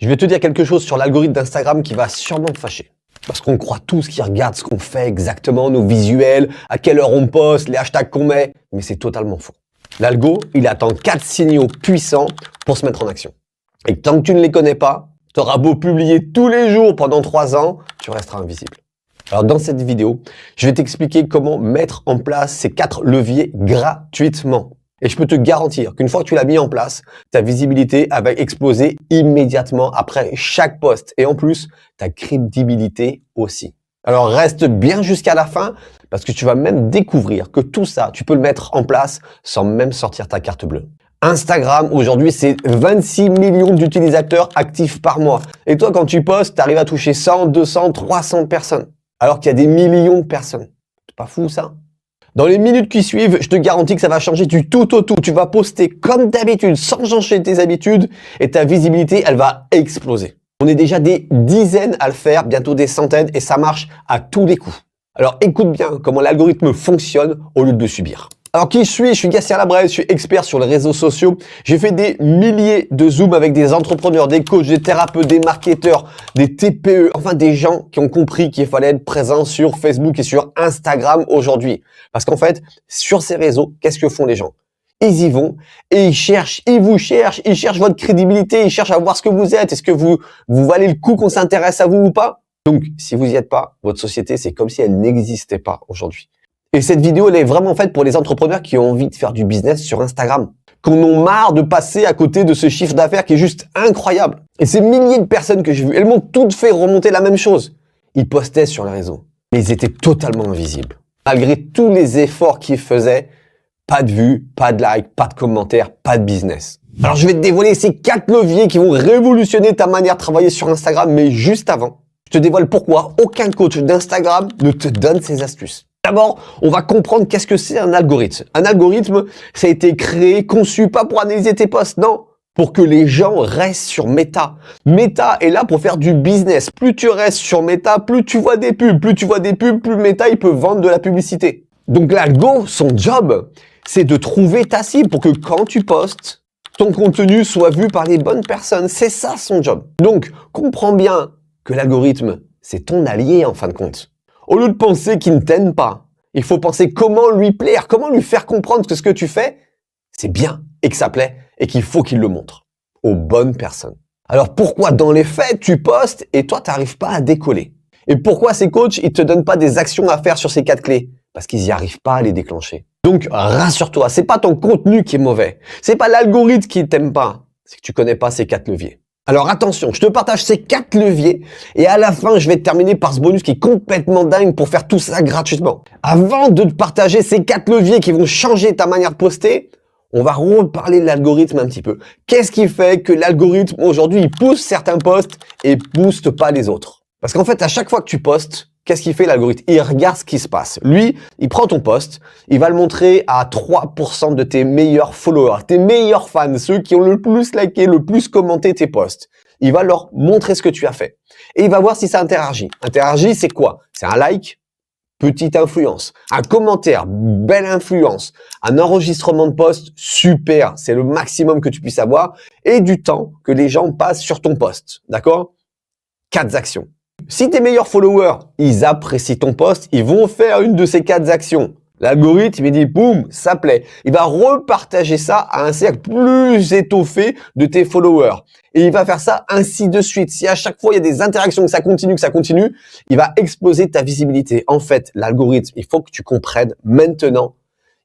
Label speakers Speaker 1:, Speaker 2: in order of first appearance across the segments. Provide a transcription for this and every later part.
Speaker 1: Je vais te dire quelque chose sur l'algorithme d'Instagram qui va sûrement te fâcher. Parce qu'on croit tous qu'ils regardent ce qu'on fait exactement, nos visuels, à quelle heure on poste, les hashtags qu'on met. Mais c'est totalement faux. L'algo, il attend 4 signaux puissants pour se mettre en action. Et tant que tu ne les connais pas, tu auras beau publier tous les jours pendant 3 ans, tu resteras invisible. Alors dans cette vidéo, je vais t'expliquer comment mettre en place ces 4 leviers gratuitement. Et je peux te garantir qu'une fois que tu l'as mis en place, ta visibilité va exploser immédiatement après chaque post. Et en plus, ta crédibilité aussi. Alors reste bien jusqu'à la fin parce que tu vas même découvrir que tout ça, tu peux le mettre en place sans même sortir ta carte bleue. Instagram, aujourd'hui, c'est 26 millions d'utilisateurs actifs par mois. Et toi, quand tu postes, tu arrives à toucher 100, 200, 300 personnes. Alors qu'il y a des millions de personnes. C'est pas fou ça? Dans les minutes qui suivent, je te garantis que ça va changer du tout au tout. Tu vas poster comme d'habitude, sans changer tes habitudes, et ta visibilité, elle va exploser. On est déjà des dizaines à le faire, bientôt des centaines, et ça marche à tous les coups. Alors écoute bien comment l'algorithme fonctionne au lieu de le subir. Alors qui je suis? Je suis Gatien Labrèze, je suis expert sur les réseaux sociaux. J'ai fait des milliers de zooms avec des entrepreneurs, des coachs, des thérapeutes, des marketeurs, des TPE, enfin des gens qui ont compris qu'il fallait être présent sur Facebook et sur Instagram aujourd'hui. Parce qu'en fait, sur ces réseaux, qu'est-ce que font les gens? Ils y vont et ils vous cherchent, ils cherchent votre crédibilité, ils cherchent à voir ce que vous êtes. Est-ce que vous valez le coup qu'on s'intéresse à vous ou pas? Donc, si vous n'y êtes pas, votre société, c'est comme si elle n'existait pas aujourd'hui. Et cette vidéo, elle est vraiment faite pour les entrepreneurs qui ont envie de faire du business sur Instagram, qui en ont marre de passer à côté de ce chiffre d'affaires qui est juste incroyable. Et ces milliers de personnes que j'ai vues, elles m'ont toutes fait remonter la même chose. Ils postaient sur les réseaux, mais ils étaient totalement invisibles. Malgré tous les efforts qu'ils faisaient, pas de vues, pas de likes, pas de commentaires, pas de business. Alors je vais te dévoiler ces 4 leviers qui vont révolutionner ta manière de travailler sur Instagram, mais juste avant, je te dévoile pourquoi aucun coach d'Instagram ne te donne ces astuces. D'abord, on va comprendre qu'est-ce que c'est un algorithme. Un algorithme, ça a été créé, conçu, pas pour analyser tes posts, non, pour que les gens restent sur Meta. Meta est là pour faire du business. Plus tu restes sur Meta, plus tu vois des pubs. Plus tu vois des pubs, plus Meta, il peut vendre de la publicité. Donc l'algo, son job, c'est de trouver ta cible pour que quand tu postes, ton contenu soit vu par les bonnes personnes. C'est ça son job. Donc, comprends bien que l'algorithme, c'est ton allié en fin de compte. Au lieu de penser qu'il ne t'aime pas, il faut penser comment lui plaire, comment lui faire comprendre que ce que tu fais, c'est bien et que ça plaît et qu'il faut qu'il le montre aux bonnes personnes. Alors pourquoi dans les faits tu postes et toi t'arrives pas à décoller? Et pourquoi ces coachs ils te donnent pas des actions à faire sur ces 4 clés? Parce qu'ils n'y arrivent pas à les déclencher. Donc rassure-toi, c'est pas ton contenu qui est mauvais, c'est pas l'algorithme qui t'aime pas, c'est que tu connais pas ces 4 leviers. Alors attention, je te partage ces 4 leviers et à la fin, je vais terminer par ce bonus qui est complètement dingue pour faire tout ça gratuitement. Avant de te partager ces 4 leviers qui vont changer ta manière de poster, on va reparler de l'algorithme un petit peu. Qu'est-ce qui fait que l'algorithme aujourd'hui, il pousse certains posts et pousse pas les autres? Parce qu'en fait, à chaque fois que tu postes, qu'est-ce qu'il fait l'algorithme? Il regarde ce qui se passe. Lui, il prend ton post, il va le montrer à 3% de tes meilleurs followers, tes meilleurs fans, ceux qui ont le plus liké, le plus commenté tes posts. Il va leur montrer ce que tu as fait. Et il va voir si ça interagit. Interagit, c'est quoi? C'est un like, petite influence. Un commentaire, belle influence. Un enregistrement de post, super. C'est le maximum que tu puisses avoir. Et du temps que les gens passent sur ton post. D'accord? 4 actions. Si tes meilleurs followers, ils apprécient ton post, ils vont faire une de ces 4 actions. L'algorithme, il dit, boum, ça plaît. Il va repartager ça à un cercle plus étoffé de tes followers. Et il va faire ça ainsi de suite. Si à chaque fois, il y a des interactions, que ça continue, il va exploser ta visibilité. En fait, l'algorithme, il faut que tu comprennes maintenant,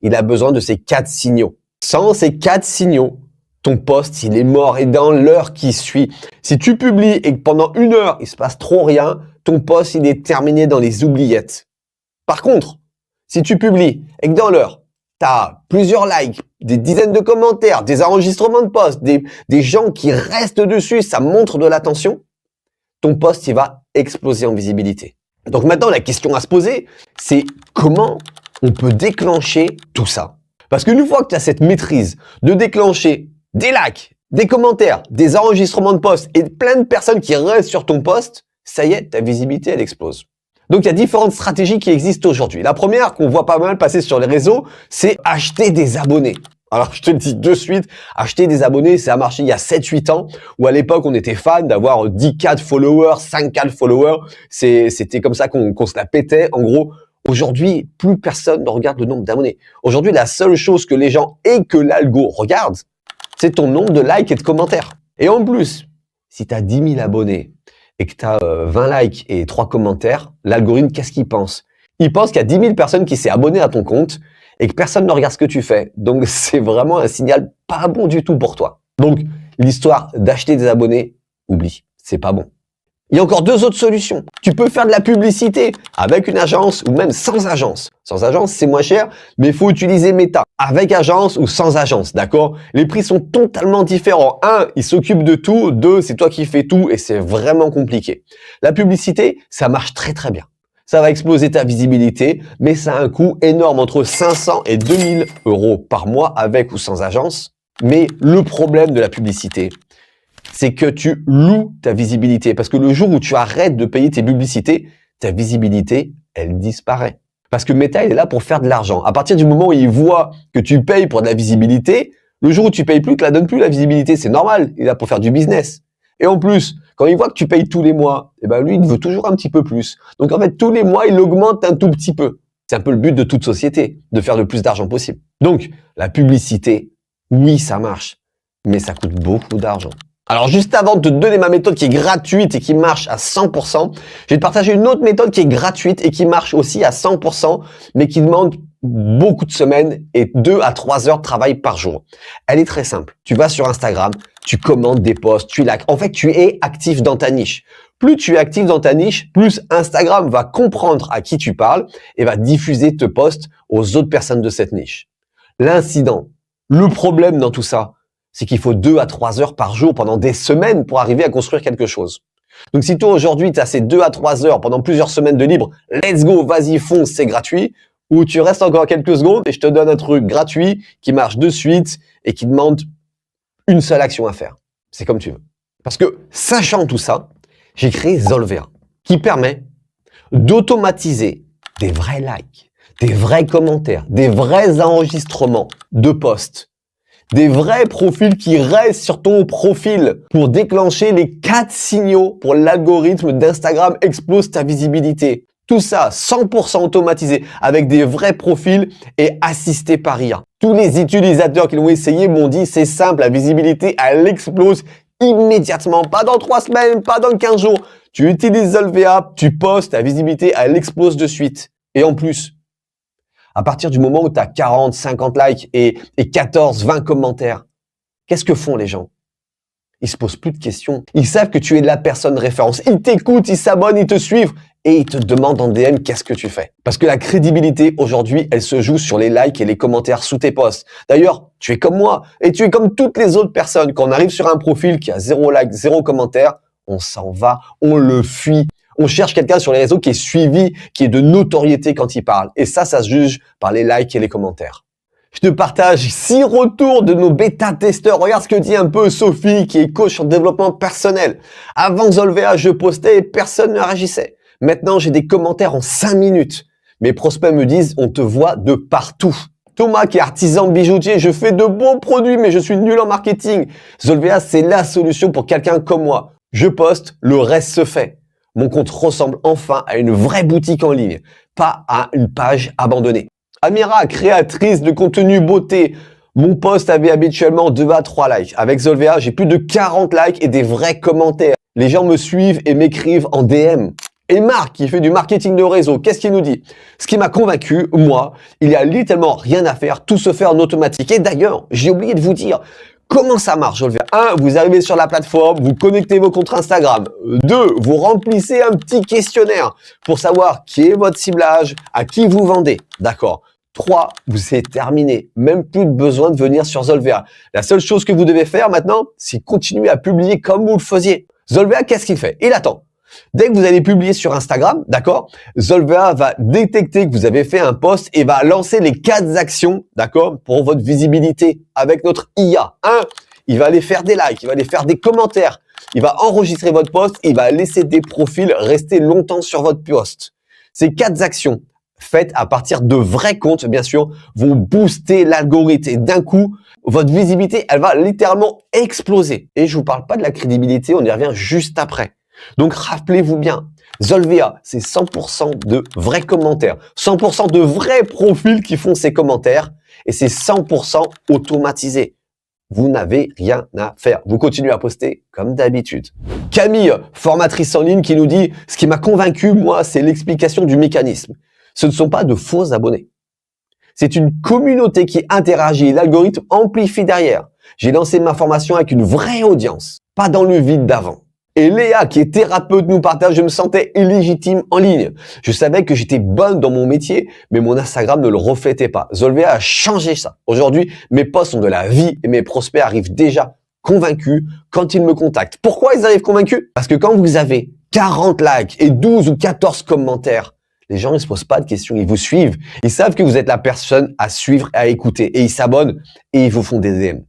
Speaker 1: il a besoin de ces 4 signaux. Sans ces 4 signaux, ton post, il est mort et dans l'heure qui suit. Si tu publies et que pendant 1 heure, il se passe trop rien, ton post, il est terminé dans les oubliettes. Par contre, si tu publies et que dans l'heure, tu as plusieurs likes, des dizaines de commentaires, des enregistrements de posts, des gens qui restent dessus, ça montre de l'attention, ton post, il va exploser en visibilité. Donc maintenant, la question à se poser, c'est comment on peut déclencher tout ça? Parce qu'une fois que tu as cette maîtrise de déclencher des likes, des commentaires, des enregistrements de posts et plein de personnes qui restent sur ton post, ça y est, ta visibilité, elle explose. Donc, il y a différentes stratégies qui existent aujourd'hui. La première, qu'on voit pas mal passer sur les réseaux, c'est acheter des abonnés. Alors, je te le dis de suite, acheter des abonnés, ça a marché il y a 7-8 ans, où à l'époque, on était fan d'avoir 10K de followers, 5K de followers. C'était comme ça qu'on se la pétait. En gros, aujourd'hui, plus personne ne regarde le nombre d'abonnés. Aujourd'hui, la seule chose que les gens et que l'algo regarde, c'est ton nombre de likes et de commentaires. Et en plus, si tu as 10 000 abonnés et que tu as 20 likes et 3 commentaires, l'algorithme, qu'est-ce qu'il pense? Il pense qu'il y a 10 000 personnes qui s'est abonné à ton compte et que personne ne regarde ce que tu fais. Donc, c'est vraiment un signal pas bon du tout pour toi. Donc, l'histoire d'acheter des abonnés, oublie, c'est pas bon. Il y a encore 2 autres solutions. Tu peux faire de la publicité avec une agence ou même sans agence. Sans agence, c'est moins cher, mais il faut utiliser Meta. Avec agence ou sans agence, d'accord? Les prix sont totalement différents. 1, il s'occupe de tout. 2, c'est toi qui fais tout et c'est vraiment compliqué. La publicité, ça marche très très bien. Ça va exploser ta visibilité, mais ça a un coût énorme, entre 500 et 2000 euros par mois avec ou sans agence. Mais le problème de la publicité, c'est que tu loues ta visibilité. Parce que le jour où tu arrêtes de payer tes publicités, ta visibilité, elle disparaît. Parce que Meta, il est là pour faire de l'argent. À partir du moment où il voit que tu payes pour de la visibilité, le jour où tu payes plus, que la donne plus la visibilité, c'est normal. Il est là pour faire du business. Et en plus, quand il voit que tu payes tous les mois, eh ben lui, il veut toujours un petit peu plus. Donc en fait, tous les mois, il augmente un tout petit peu. C'est un peu le but de toute société, de faire le plus d'argent possible. Donc, la publicité, oui, ça marche, mais ça coûte beaucoup d'argent. Alors, juste avant de te donner ma méthode qui est gratuite et qui marche à 100%, je vais te partager une autre méthode qui est gratuite et qui marche aussi à 100%, mais qui demande beaucoup de semaines et 2 à 3 heures de travail par jour. Elle est très simple. Tu vas sur Instagram, tu commandes des posts, tu likes. En fait, tu es actif dans ta niche. Plus tu es actif dans ta niche, plus Instagram va comprendre à qui tu parles et va diffuser tes posts aux autres personnes de cette niche. L'incident, le problème dans tout ça, c'est qu'il faut 2 à 3 heures par jour pendant des semaines pour arriver à construire quelque chose. Donc si toi aujourd'hui tu as ces 2 à 3 heures pendant plusieurs semaines de libre, let's go, vas-y, fonce, c'est gratuit, ou tu restes encore quelques secondes et je te donne un truc gratuit qui marche de suite et qui demande une seule action à faire. C'est comme tu veux. Parce que sachant tout ça, j'ai créé Zolvea qui permet d'automatiser des vrais likes, des vrais commentaires, des vrais enregistrements de posts, des vrais profils qui restent sur ton profil pour déclencher les 4 signaux pour l'algorithme d'Instagram explose ta visibilité. Tout ça 100% automatisé avec des vrais profils et assisté par IA. Tous les utilisateurs qui l'ont essayé m'ont dit c'est simple, la visibilité elle explose immédiatement, pas dans 3 semaines, pas dans 15 jours. Tu utilises Zolvea, tu postes, ta visibilité elle explose de suite. Et en plus, à partir du moment où tu as 40, 50 likes et 14, 20 commentaires, qu'est-ce que font les gens? Ils se posent plus de questions. Ils savent que tu es la personne référence. Ils t'écoutent, ils s'abonnent, ils te suivent et ils te demandent en DM qu'est-ce que tu fais. Parce que la crédibilité aujourd'hui, elle se joue sur les likes et les commentaires sous tes posts. D'ailleurs, tu es comme moi et tu es comme toutes les autres personnes. Quand on arrive sur un profil qui a 0 like, 0 commentaire, on s'en va, on le fuit. On cherche quelqu'un sur les réseaux qui est suivi, qui est de notoriété quand il parle. Et ça se juge par les likes et les commentaires. Je te partage 6 retours de nos bêta-testeurs. Regarde ce que dit un peu Sophie, qui est coach en développement personnel. Avant Zolvea, je postais et personne ne réagissait. Maintenant, j'ai des commentaires en 5 minutes. Mes prospects me disent, on te voit de partout. Thomas, qui est artisan bijoutier, je fais de bons produits, mais je suis nul en marketing. Zolvea, c'est la solution pour quelqu'un comme moi. Je poste, le reste se fait. Mon compte ressemble enfin à une vraie boutique en ligne, pas à une page abandonnée. Amira, créatrice de contenu beauté. Mon post avait habituellement 2 à 3 likes. Avec Zolvea, j'ai plus de 40 likes et des vrais commentaires. Les gens me suivent et m'écrivent en DM. Et Marc, qui fait du marketing de réseau, qu'est-ce qu'il nous dit? Ce qui m'a convaincu, moi, il y a littéralement rien à faire, tout se fait en automatique. Et d'ailleurs, j'ai oublié de vous dire, comment ça marche, Zolvea? 1, vous arrivez sur la plateforme, vous connectez vos comptes Instagram. 2, vous remplissez un petit questionnaire pour savoir qui est votre ciblage, à qui vous vendez. D'accord. 3, vous êtes terminé. Même plus de besoin de venir sur Zolvea. La seule chose que vous devez faire maintenant, c'est continuer à publier comme vous le faisiez. Zolvea, qu'est-ce qu'il fait? Il attend. Dès que vous allez publier sur Instagram, d'accord, Zolvea va détecter que vous avez fait un post et va lancer les 4 actions, d'accord, pour votre visibilité avec notre IA. 1, il va aller faire des likes, il va aller faire des commentaires, il va enregistrer votre post, il va laisser des profils rester longtemps sur votre post. Ces 4 actions, faites à partir de vrais comptes, bien sûr, vont booster l'algorithme. Et d'un coup, votre visibilité, elle va littéralement exploser. Et je vous parle pas de la crédibilité, on y revient juste après. Donc, rappelez-vous bien, Zolvea, c'est 100% de vrais commentaires, 100% de vrais profils qui font ces commentaires et c'est 100% automatisé. Vous n'avez rien à faire. Vous continuez à poster comme d'habitude. Camille, formatrice en ligne, qui nous dit « Ce qui m'a convaincu, moi, c'est l'explication du mécanisme. Ce ne sont pas de faux abonnés. C'est une communauté qui interagit et l'algorithme amplifie derrière. J'ai lancé ma formation avec une vraie audience, pas dans le vide d'avant. » Et Léa, qui est thérapeute, nous partage « Je me sentais illégitime en ligne. Je savais que j'étais bonne dans mon métier, mais mon Instagram ne le reflétait pas. Zolvea a changé ça. Aujourd'hui, mes posts sont de la vie et mes prospects arrivent déjà convaincus quand ils me contactent. Pourquoi ils arrivent convaincus? Parce que quand vous avez 40 likes et 12 ou 14 commentaires, les gens ne se posent pas de questions, ils vous suivent. Ils savent que vous êtes la personne à suivre et à écouter et ils s'abonnent et ils vous font des DM.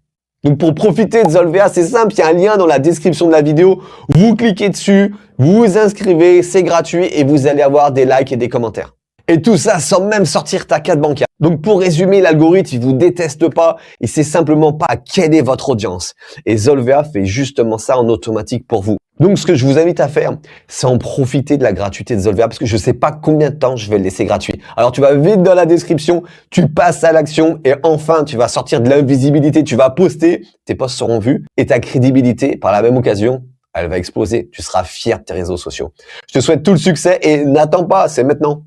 Speaker 1: Donc pour profiter de Zolvea, c'est simple, il y a un lien dans la description de la vidéo. Vous cliquez dessus, vous vous inscrivez, c'est gratuit et vous allez avoir des likes et des commentaires. Et tout ça sans même sortir ta carte bancaire. Donc pour résumer, l'algorithme, il vous déteste pas, il sait simplement pas à quelle est votre audience. Et Zolvea fait justement ça en automatique pour vous. Donc ce que je vous invite à faire, c'est en profiter de la gratuité de Zolvea parce que je sais pas combien de temps je vais le laisser gratuit. Alors tu vas vite dans la description, tu passes à l'action et enfin tu vas sortir de l'invisibilité, tu vas poster, tes posts seront vus et ta crédibilité par la même occasion, elle va exploser. Tu seras fier de tes réseaux sociaux. Je te souhaite tout le succès et n'attends pas, c'est maintenant.